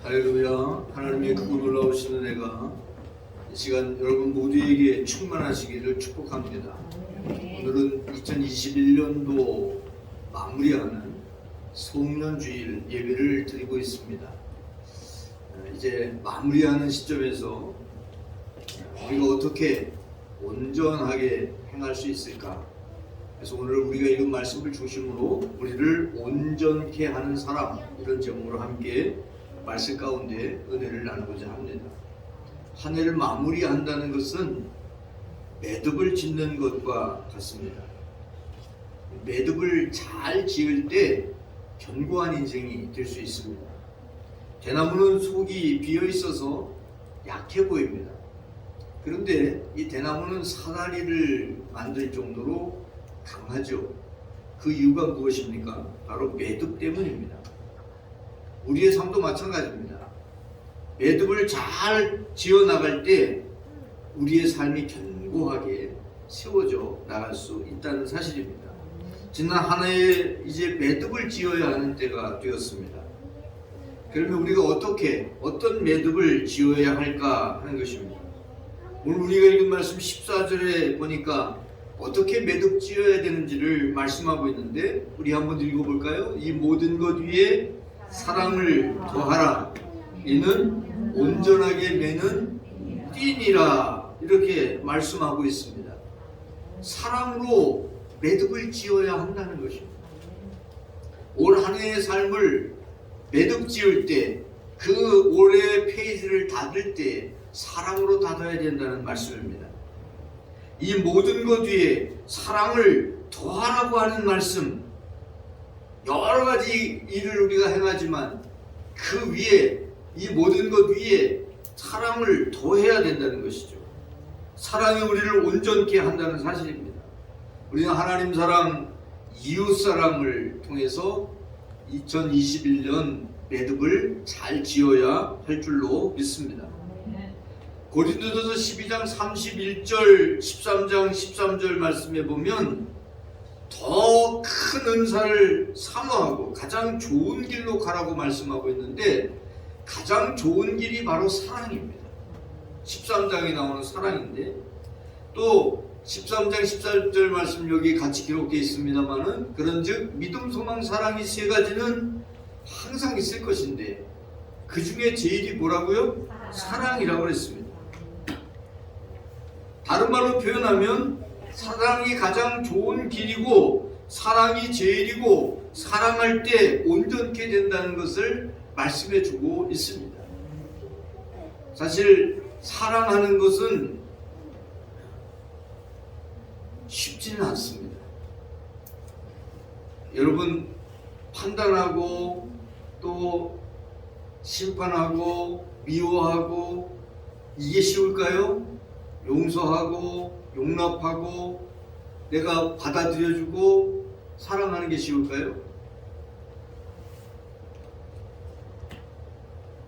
할렐루야. 하나님의 크고 놀라우신 은혜가 이 시간 여러분 모두에게 충만하시기를 축복합니다. 오늘은 2021년도 마무리하는 송년주일 예배를 드리고 있습니다. 이제 마무리하는 시점에서 우리가 어떻게 온전하게 행할 수 있을까? 그래서 오늘 우리가 읽은 말씀을 중심으로 우리를 온전케 하는 사람, 이런 제목으로 함께 말씀 가운데 은혜를 나누고자 합니다. 한 해를 마무리한다는 것은 매듭을 짓는 것과 같습니다. 매듭을 잘 지을 때 견고한 인생이 될 수 있습니다. 대나무는 속이 비어 있어서 약해 보입니다. 그런데 이 대나무는 사다리를 만들 정도로 강하죠. 그 이유가 무엇입니까? 바로 매듭 때문입니다. 우리의 삶도 마찬가지입니다. 매듭을 잘 지어나갈 때 우리의 삶이 견고하게 세워져 나갈 수 있다는 사실입니다. 지난 한 해에 이제 매듭을 지어야 하는 때가 되었습니다. 그러면 우리가 어떤 매듭을 지어야 할까 하는 것입니다. 오늘 우리가 읽은 말씀 14절에 보니까 어떻게 매듭 지어야 되는지를 말씀하고 있는데, 우리 한번 읽어볼까요? 이 모든 것 위에 사랑을 더하라. 이는 온전하게 매는 띠니라. 이렇게 말씀하고 있습니다. 사랑으로 매듭을 지어야 한다는 것입니다. 올 한 해의 삶을 매듭 지을 때, 그 올해의 페이지를 닫을 때 사랑으로 닫아야 된다는 말씀입니다. 이 모든 것 위에 사랑을 더하라고 하는 말씀, 여러 가지 일을 우리가 행하지만 그 위에, 이 모든 것 위에 사랑을 더해야 된다는 것이죠. 사랑이 우리를 온전케 한다는 사실입니다. 우리는 하나님 사랑, 이웃 사랑을 통해서 2021년 매듭을 잘 지어야 할 줄로 믿습니다. 고린도전서 12장 31절, 13장 13절 말씀에 보면 더 큰 은사를 사모하고 가장 좋은 길로 가라고 말씀하고 있는데, 가장 좋은 길이 바로 사랑입니다. 13장에 나오는 사랑인데, 또 13장 14절 말씀 여기 같이 기록되어 있습니다만은, 그런즉 믿음, 소망, 사랑이 세 가지는 항상 있을 것인데 그 중에 제일이 뭐라고요? 사랑이라고 그랬습니다. 다른 말로 표현하면 사랑이 가장 좋은 길이고 사랑이 제일이고 사랑할 때 온전케 된다는 것을 말씀해 주고 있습니다. 사실 사랑하는 것은 쉽지는 않습니다. 여러분, 판단하고 또 심판하고 미워하고 이게 쉬울까요? 용서하고 용납하고 내가 받아들여주고 사랑하는 게 쉬울까요?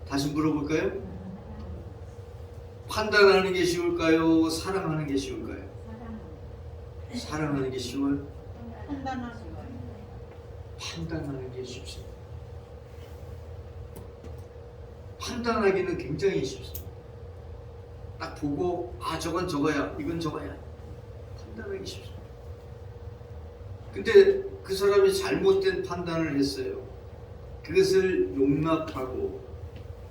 다시 물어볼까요? 판단하는 게 쉬울까요? 사랑하는 게 쉬울까요? 사랑하는 게 쉬워요? 판단하는 게 쉽습니다. 판단하기는 굉장히 쉽습니다. 딱 보고 저건 저거야, 이건 저거야, 판단하기 쉽습니다. 근데 그 사람이 잘못된 판단을 했어요. 그것을 용납하고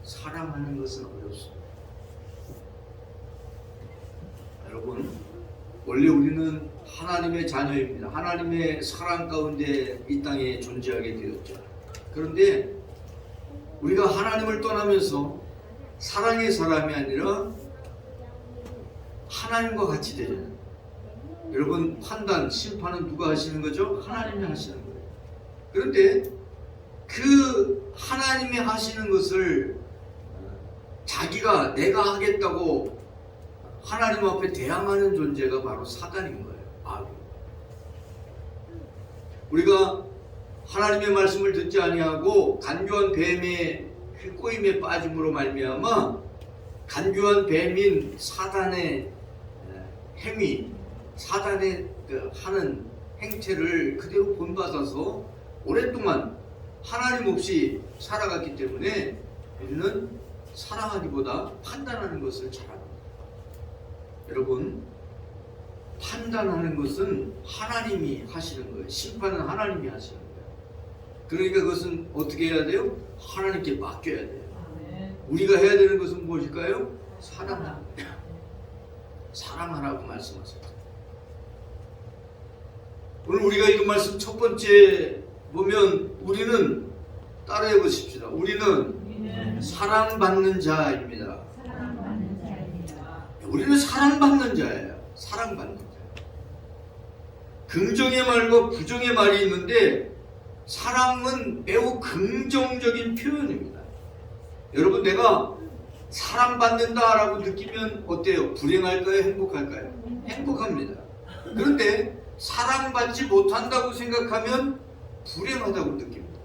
사랑하는 것은 어렵습니다. 여러분, 원래 우리는 하나님의 자녀입니다. 하나님의 사랑 가운데 이 땅에 존재하게 되었죠. 그런데 우리가 하나님을 떠나면서 사랑의 사람이 아니라 하나님과 같이 되잖아요. 여러분, 판단, 심판은 누가 하시는 거죠? 하나님이 하시는 거예요. 그런데 그 하나님이 하시는 것을 자기가 내가 하겠다고 하나님 앞에 대항하는 존재가 바로 사단인 거예요. 우리가 하나님의 말씀을 듣지 아니하고 간교한 뱀의 꼬임에 빠짐으로 말미암아 간교한 뱀인 사단의 행위, 사단의 하는 행태를 그대로 본받아서 오랫동안 하나님 없이 살아갔기 때문에 우리는 사랑하기보다 판단하는 것을 잘합니다. 여러분, 판단하는 것은 하나님이 하시는 거예요. 심판은 하나님이 하시는 거예요. 그러니까 그것은 어떻게 해야 돼요? 하나님께 맡겨야 돼요. 우리가 해야 되는 것은 무엇일까요? 사랑하는 거예요. 사랑하라고 말씀하세요. 오늘 우리가 읽은 말씀 첫 번째 보면 우리는 따라해 보십시다. 우리는 사랑받는 자입니다. 우리는 사랑받는 자예요. 사랑받는 자. 긍정의 말과 부정의 말이 있는데 사랑은 매우 긍정적인 표현입니다. 여러분, 내가 사랑받는다라고 느끼면 어때요? 불행할까요? 행복할까요? 행복합니다. 그런데 사랑받지 못한다고 생각하면 불행하다고 느낍니다.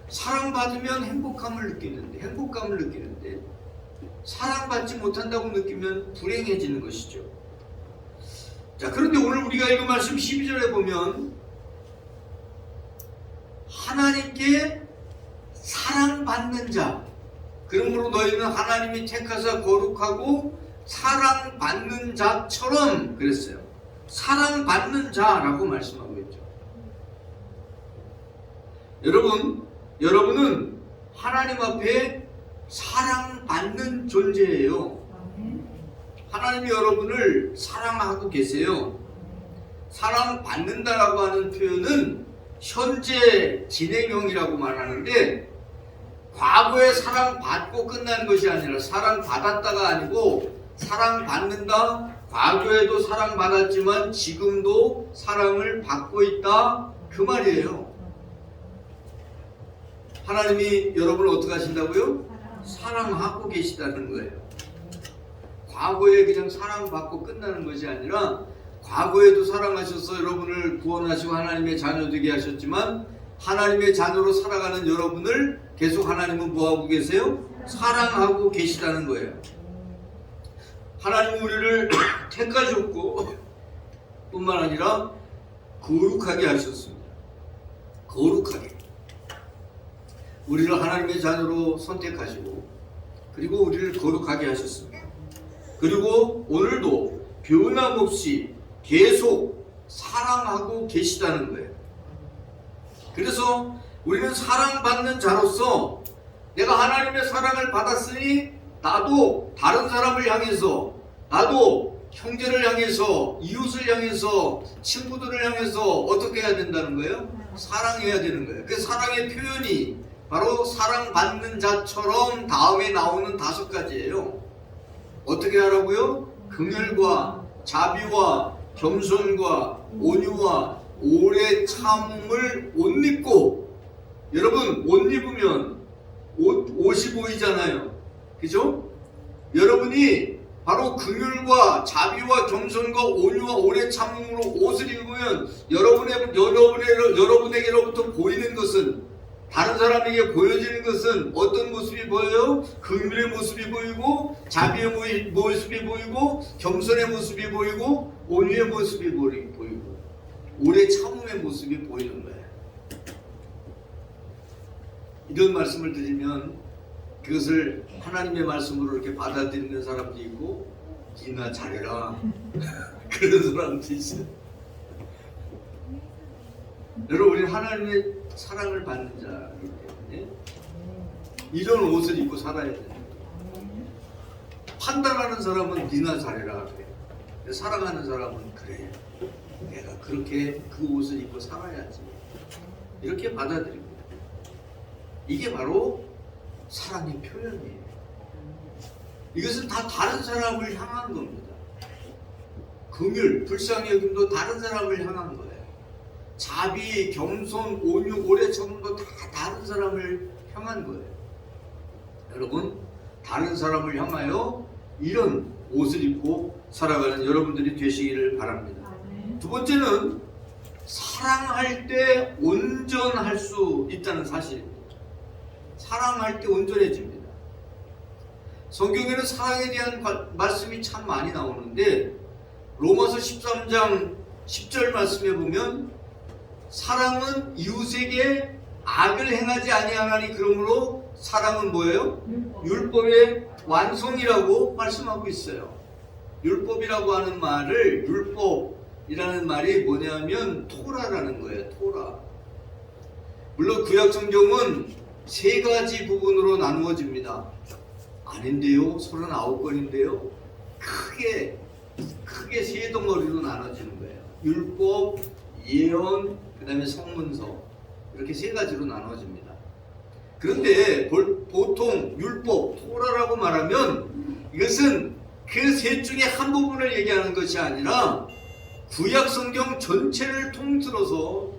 사랑받으면 행복감을 느끼는데 사랑받지 못한다고 느끼면 불행해지는 것이죠. 자, 그런데 오늘 우리가 읽은 말씀 12절에 보면 하나님께 사랑받는 자, 그러므로 너희는 하나님이 택하사 거룩하고 사랑받는 자처럼 그랬어요. 사랑받는 자라고 말씀하고 있죠. 여러분은 하나님 앞에 사랑받는 존재예요. 하나님이 여러분을 사랑하고 계세요. 사랑받는다라고 하는 표현은 현재 진행형이라고 말하는데 과거에 사랑받고 끝나는 것이 아니라 사랑받았다가 아니고 사랑받는다, 과거에도 사랑받았지만 지금도 사랑을 받고 있다, 그 말이에요. 하나님이 여러분을 어떻게 하신다고요? 사랑하고 계시다는 거예요. 과거에 그냥 사랑받고 끝나는 것이 아니라 과거에도 사랑하셔서 여러분을 구원하시고 하나님의 자녀 되게 하셨지만 하나님의 자녀로 살아가는 여러분을 계속 하나님은 뭐하고 계세요? 사랑하고 계시다는 거예요. 하나님은 우리를 택하셨고 뿐만 아니라 거룩하게 하셨습니다. 거룩하게. 우리를 하나님의 자녀로 선택하시고 그리고 우리를 거룩하게 하셨습니다. 그리고 오늘도 변함없이 계속 사랑하고 계시다는 거예요. 그래서 우리는 사랑받는 자로서 내가 하나님의 사랑을 받았으니 나도 다른 사람을 향해서, 나도 형제를 향해서, 이웃을 향해서, 친구들을 향해서 어떻게 해야 된다는 거예요? 사랑해야 되는 거예요. 그 사랑의 표현이 바로 사랑받는 자처럼 다음에 나오는 5가지예요. 어떻게 하라고요? 긍휼과 자비와 겸손과 온유와 오래 참음을 옷 입고, 여러분 옷 입으면 옷이 보이잖아요. 그죠? 여러분이 바로 긍휼과 자비와 겸손과 온유와 오래 참음으로 옷을 입으면 여러분에게로부터 보이는 것은, 다른 사람에게 보여지는 것은 어떤 모습이 보여요? 긍휼의 모습이 보이고, 자비의 모습이 보이고, 겸손의 모습이 보이고, 온유의 모습이 보이고, 오래 참음의 모습이 보이는 거예요. 이런 말씀을 드리면 그것을 하나님의 말씀으로 이렇게 받아들이는 사람도 있고, 니나 잘해라 그런 사람도 있어요. 여러분, 우리는 하나님의 사랑을 받는 자이기 때문에 이런 옷을 입고 살아야 돼요. 판단하는 사람은 니나 잘해라 그래. 사랑하는 사람은 그래, 내가 그렇게 그 옷을 입고 살아야지, 이렇게 받아들입니다. 이게 바로 사랑의 표현이에요. 이것은 다 다른 사람을 향한 겁니다. 긍휼, 불쌍히 여김도 다른 사람을 향한 거예요. 자비, 겸손, 온유, 오래 참음도 다 다른 사람을 향한 거예요. 여러분, 다른 사람을 향하여 이런 옷을 입고 살아가는 여러분들이 되시기를 바랍니다. 두 번째는 사랑할 때 온전할 수 있다는 사실입니다. 사랑할 때 온전해집니다. 성경에는 사랑에 대한 말씀이 참 많이 나오는데 로마서 13장 10절 말씀에 보면 사랑은 이웃에게 악을 행하지 아니하나니 그러므로 사랑은 뭐예요? 율법의 완성이라고 말씀하고 있어요. 율법이라고 하는 말을, 율법이라는 말이 뭐냐면 토라라는 거예요. 토라. 물론 구약 성경은 세 가지 부분으로 나누어집니다. 아닌데요, 39권인데요. 크게 세 덩어리로 나눠지는 거예요. 율법, 예언, 그 다음에 성문서, 이렇게 세 가지로 나눠집니다. 그런데 보통 율법, 토라라고 말하면 이것은 그 셋 중에 한 부분을 얘기하는 것이 아니라 구약 성경 전체를 통틀어서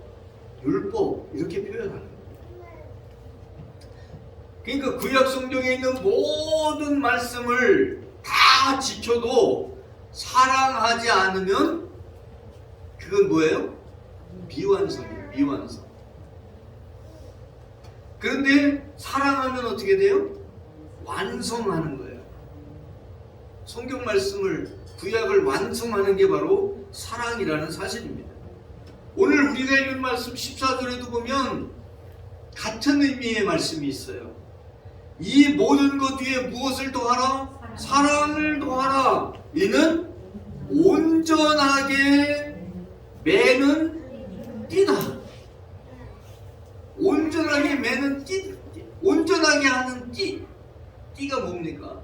율법 이렇게 표현하는 거예요. 그러니까 구약 성경에 있는 모든 말씀을 다 지켜도 사랑하지 않으면 그건 뭐예요? 미완성이에요. 미완성. 그런데 사랑하면 어떻게 돼요? 완성하는 거예요. 성경 말씀을, 구약을 완성하는 게 바로 사랑이라는 사실입니다. 오늘 우리가 읽은 말씀 14절에도 보면 같은 의미의 말씀이 있어요. 이 모든 것 위에 무엇을 더하라? 사랑을 더하라. 이는 온전하게 매는 띠다. 온전하게 매는 띠. 온전하게 하는 띠. 띠가 뭡니까?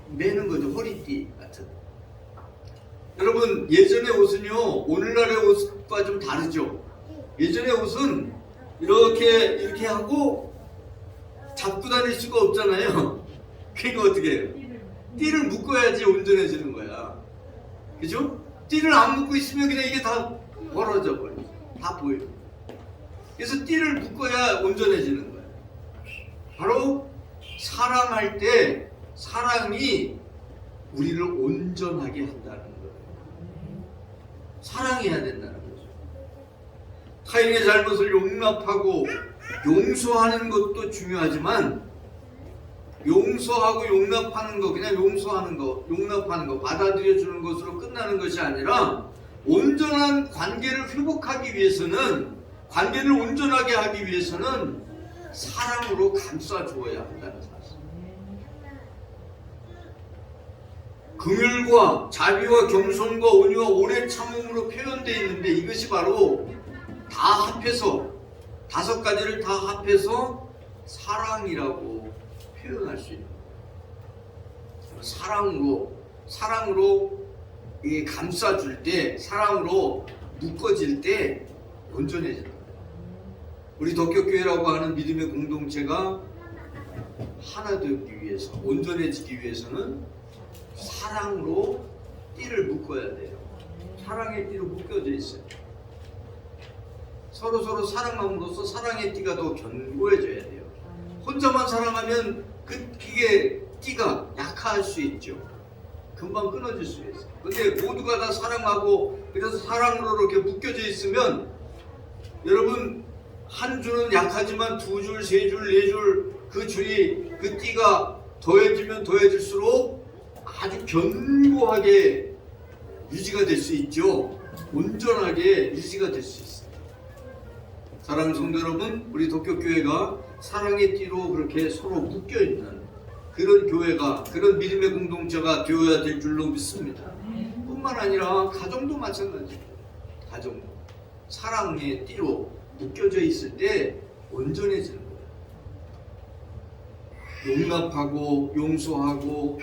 매는 거죠. 허리띠 같은. 여러분, 예전의 옷은요, 오늘날의 옷과 좀 다르죠. 예전의 옷은 이렇게 하고 잡고 다닐 수가 없잖아요. 그러니까 어떻게 해요? 띠를 묶어야지 온전해지는 거야. 그죠? 띠를 안 묶고 있으면 그냥 이게 다 벌어져 버려. 다 보여. 그래서 띠를 묶어야 온전해지는 거야. 바로 사랑할 때 사랑이 우리를 온전하게 한다는 거예요. 사랑해야 된다는 거죠. 타인의 잘못을 용납하고 용서하는 것도 중요하지만 용서하고 용납하는 거, 그냥 용서하는 거, 용납하는 거, 받아들여 주는 것으로 끝나는 것이 아니라 온전한 관계를 회복하기 위해서는, 관계를 온전하게 하기 위해서는 사랑으로 감싸 주어야 한다는 사실. 긍휼과 자비와 겸손과 온유와 오래 참음으로 표현되어 있는데 이것이 바로 다 합해서, 5가지를 다 합해서 사랑이라고 표현할 수 있는 거예요. 사랑으로 이게 감싸줄 때, 사랑으로 묶어질 때 온전해진다. 우리 덕격교회라고 하는 믿음의 공동체가 하나 되기 위해서, 온전해지기 위해서는 사랑으로 띠를 묶어야 돼요. 사랑의 띠로 묶여져 있어요. 서로 사랑함으로써 사랑의 띠가 더 견고해져야 돼요. 혼자만 사랑하면 그게 띠가 약할 수 있죠. 금방 끊어질 수 있어요. 근데 모두가 다 사랑하고 그래서 사랑으로 이렇게 묶여져 있으면 여러분, 한 줄은 약하지만 2줄, 3줄, 4줄 그 줄이, 그 띠가 더해지면 더해질수록 아주 견고하게 유지가 될 수 있죠. 온전하게 유지가 될 수 있어요. 사랑하는 성도 여러분, 우리 덕격교회가 사랑의 띠로 그렇게 서로 묶여있는 그런 교회가, 그런 믿음의 공동체가 되어야 될 줄로 믿습니다. 뿐만 아니라 가정도 마찬가지예요. 가정도 사랑의 띠로 묶여져 있을 때 온전해지는 거예요. 용납하고 용서하고,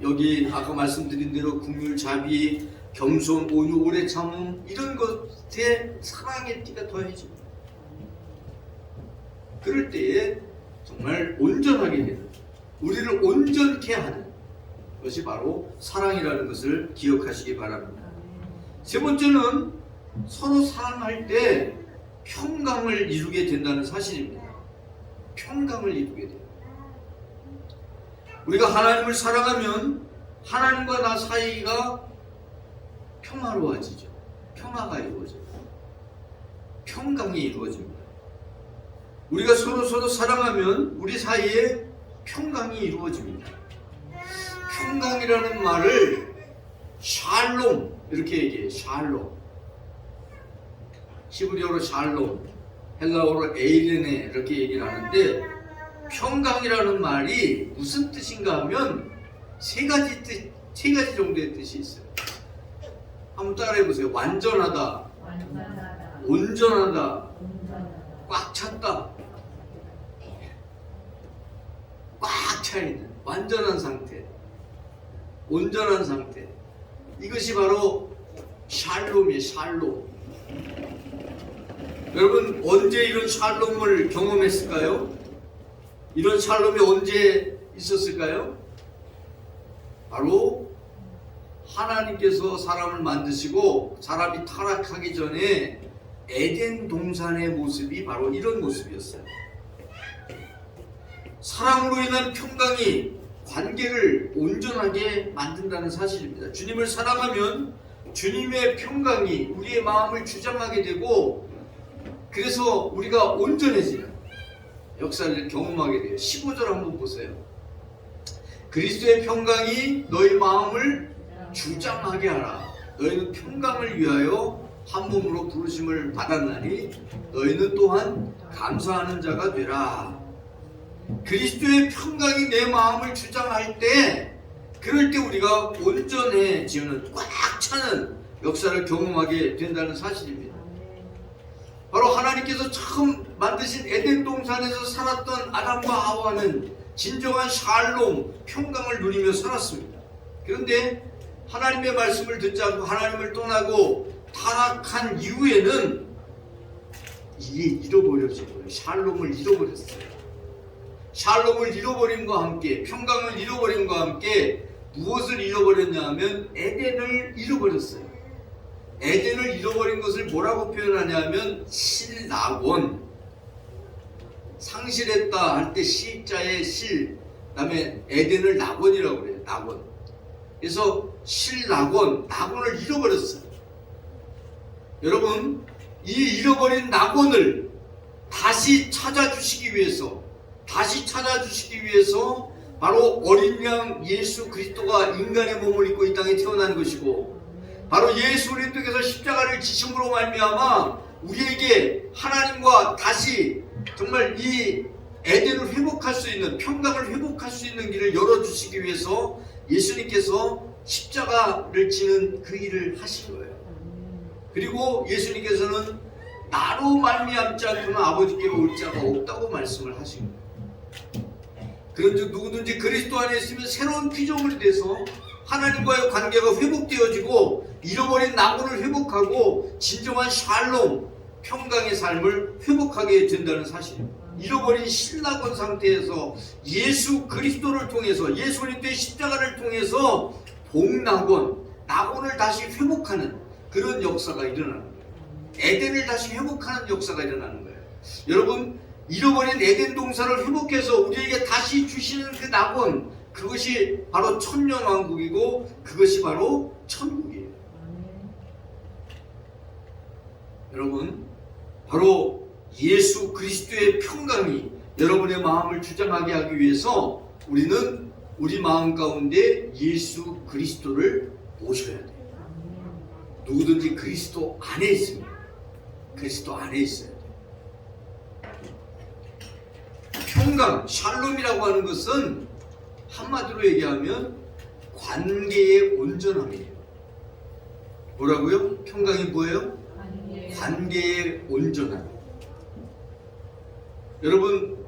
여기 아까 말씀드린 대로 긍휼, 자비, 겸손, 온유, 오래 참음, 이런 것에 사랑의 띠가 더해집니다. 그럴 때에 정말 온전하게 되는, 우리를 온전케 하는 것이 바로 사랑이라는 것을 기억하시기 바랍니다. 세 번째는 서로 사랑할 때 평강을 이루게 된다는 사실입니다. 평강을 이루게 돼요. 우리가 하나님을 사랑하면 하나님과 나 사이가 평화로워지죠. 평화가 이루어져요. 평강이 이루어집니다. 우리가 서로 사랑하면 우리 사이에 평강이 이루어집니다. 평강이라는 말을 샬롬 이렇게 얘기해요. 샬롬. 히브리어로 샬롬. 헬라어로 에이레네 이렇게 얘기를 하는데, 평강이라는 말이 무슨 뜻인가 하면 세 가지 정도의 뜻이 있어요. 한번 따라해 보세요. 완전하다, 온전하다, 꽉 찼다. 꽉 차 있는 완전한 상태, 온전한 상태. 이것이 바로 샬롬이에요. 샬롬. 여러분, 언제 이런 샬롬을 경험했을까요? 이런 샬롬이 언제 있었을까요? 바로 하나님께서 사람을 만드시고 사람이 타락하기 전에 에덴 동산의 모습이 바로 이런 모습이었어요. 사랑으로 인한 평강이 관계를 온전하게 만든다는 사실입니다. 주님을 사랑하면 주님의 평강이 우리의 마음을 주장하게 되고, 그래서 우리가 온전해지는 역사를 경험하게 돼요. 15절 한번 보세요. 그리스도의 평강이 너희 마음을 주장하게 하라. 너희는 평강을 위하여 한 몸으로 부르심을 받았나니 너희는 또한 감사하는 자가 되라. 그리스도의 평강이 내 마음을 주장할 때, 그럴 때 우리가 온전해지는, 꽉 차는 역사를 경험하게 된다는 사실입니다. 바로 하나님께서 처음 만드신 에덴 동산에서 살았던 아담과 하와는 진정한 샬롬, 평강을 누리며 살았습니다. 그런데 하나님의 말씀을 듣지 않고 하나님을 떠나고 타락한 이후에는 이게 잃어버려진 거예요. 샬롬을 잃어버렸어요. 샬롬을 잃어버림과 함께, 평강을 잃어버림과 함께 무엇을 잃어버렸냐 하면 에덴을 잃어버렸어요. 에덴을 잃어버린 것을 뭐라고 표현하냐면 실낙원, 상실했다 할 때 시자의 실, 그 다음에 에덴을 낙원이라고 그래요. 낙원. 그래서 실낙원, 낙원을 잃어버렸어요. 여러분, 이 잃어버린 낙원을 다시 찾아주시기 위해서 바로 어린 양 예수 그리스도가 인간의 몸을 입고 이 땅에 태어난 것이고, 바로 예수 그리스도께서 십자가를 지심으로 말미암아 우리에게 하나님과 다시 정말 이 에덴을 회복할 수 있는, 평강을 회복할 수 있는 길을 열어주시기 위해서 예수님께서 십자가를 지는 그 일을 하신 거예요. 그리고 예수님께서는 나로 말미암지 않고는 아버지께로 올 자가 없다고 말씀을 하신 거예요. 그런즉 누구든지 그리스도 안에 있으면 새로운 피조물이 돼서 하나님과의 관계가 회복되어지고 잃어버린 낙원을 회복하고 진정한 샬롬, 평강의 삶을 회복하게 된다는 사실입니다. 잃어버린 실낙원 상태에서 예수 그리스도를 통해서, 예수 그리스도의 십자가를 통해서 복낙원, 낙원을 다시 회복하는 그런 역사가 일어나는 거예요. 에덴을 다시 회복하는 역사가 일어나는 거예요. 여러분, 잃어버린 에덴 동산을 회복해서 우리에게 다시 주시는 그 낙원, 그것이 바로 천년왕국이고 그것이 바로 천국이에요. 여러분, 바로 예수 그리스도의 평강이 여러분의 마음을 주장하게 하기 위해서 우리는 우리 마음 가운데 예수 그리스도를 모셔야 돼요. 누구든지 그리스도 안에 있습니다. 그리스도 안에 있어야 돼요. 평강, 샬롬이라고 하는 것은 한마디로 얘기하면 관계의 온전함이에요. 뭐라고요? 평강이 뭐예요? 관계의 온전함. 여러분,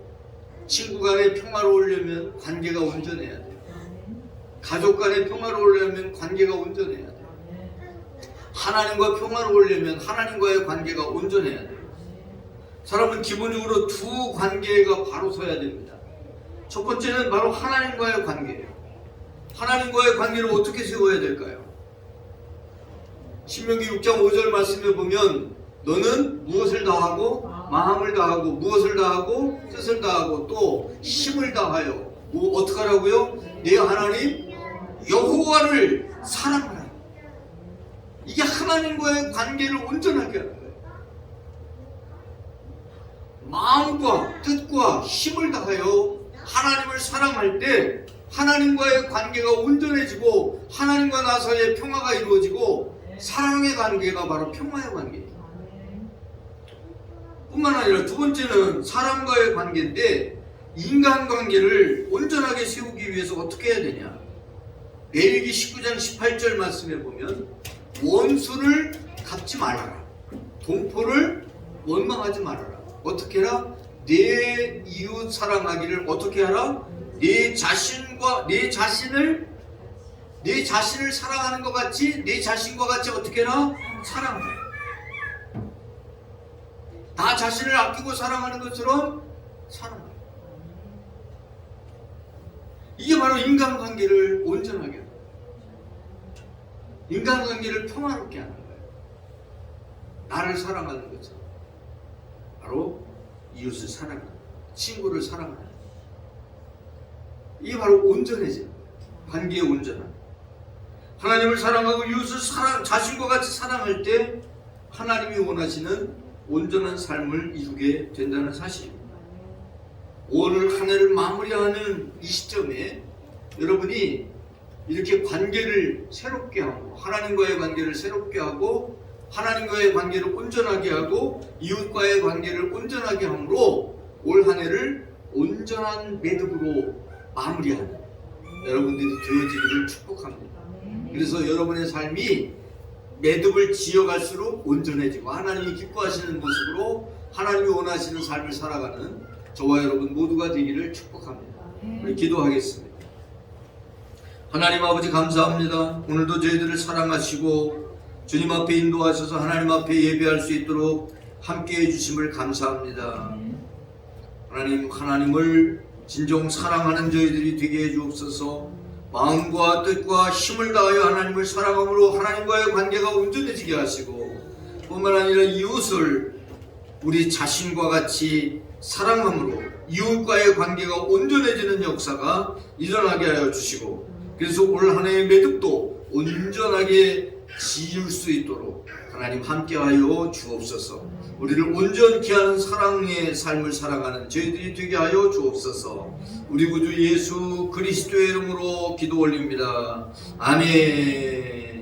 친구 간에 평화로우려면 관계가 온전해야 돼요. 가족 간에 평화로우려면 관계가 온전해야 돼요. 하나님과 평화로우려면 하나님과의 관계가 온전해야 돼요. 사람은 기본적으로 두 관계가 바로 서야 됩니다. 첫 번째는 바로 하나님과의 관계예요. 하나님과의 관계를 어떻게 세워야 될까요? 신명기 6장 5절 말씀에 보면 너는 무엇을 다하고 마음을 다하고 무엇을 다하고 뜻을 다하고 또 힘을 다하여 어떻게 하라고요? 내 하나님 여호와를 사랑하라. 이게 하나님과의 관계를 온전하게 하는 거예요. 마음과 뜻과 힘을 다하여 하나님을 사랑할 때 하나님과의 관계가 온전해지고 하나님과 나 사이에 평화가 이루어지고 사랑의 관계가 바로 평화의 관계예요. 뿐만 아니라 두 번째는 사람과의 관계인데, 인간관계를 온전하게 세우기 위해서 어떻게 해야 되냐. 레위기 19장 18절 말씀에 보면 원수를 갚지 말아라, 동포를 원망하지 말아라. 어떻게 해라? 내 이웃 사랑하기를 어떻게 하라? 내 자신을 사랑하는 것 같이, 내 자신과 같이 어떻게 해라? 사랑하라. 나 자신을 아끼고 사랑하는 것처럼 사랑하라. 이게 바로 인간관계를 온전하게 하는 거예요. 인간관계를 평화롭게 하는 거예요. 나를 사랑하는 것처럼. 바로 이웃을 사랑하는 거예요. 친구를 사랑하는 거예요. 이게 바로 온전해지는 거예요. 관계의 온전함. 하나님을 사랑하고 이웃을 자신과 같이 사랑할 때 하나님이 원하시는 온전한 삶을 이루게 된다는 사실입니다. 오늘 한 해를 마무리하는 이 시점에 여러분이 이렇게 관계를 새롭게 하고, 하나님과의 관계를 새롭게 하고, 하나님과의 관계를 온전하게 하고, 이웃과의 관계를 온전하게 함으로 올 한 해를 온전한 매듭으로 마무리하는 여러분들이 되어지기를 축복합니다. 그래서 여러분의 삶이 매듭을 지어갈수록 온전해지고 하나님이 기뻐하시는 모습으로 하나님이 원하시는 삶을 살아가는 저와 여러분 모두가 되기를 축복합니다. 우리 기도하겠습니다. 하나님 아버지 감사합니다. 오늘도 저희들을 사랑하시고 주님 앞에 인도하셔서 하나님 앞에 예배할 수 있도록 함께해 주심을 감사합니다. 하나님을 진정 사랑하는 저희들이 되게 해 주옵소서. 마음과 뜻과 힘을 다하여 하나님을 사랑함으로 하나님과의 관계가 온전해지게 하시고, 뿐만 아니라 이웃을 우리 자신과 같이 사랑함으로 이웃과의 관계가 온전해지는 역사가 일어나게 하여 주시고, 그래서 올 한 해의 매듭도 온전하게 지을 수 있도록 하나님 함께하여 주옵소서. 우리를 온전케 하는 사랑의 삶을 살아가는 저희들이 되게 하여 주옵소서. 우리 구주 예수 그리스도의 이름으로 기도 올립니다. 아멘.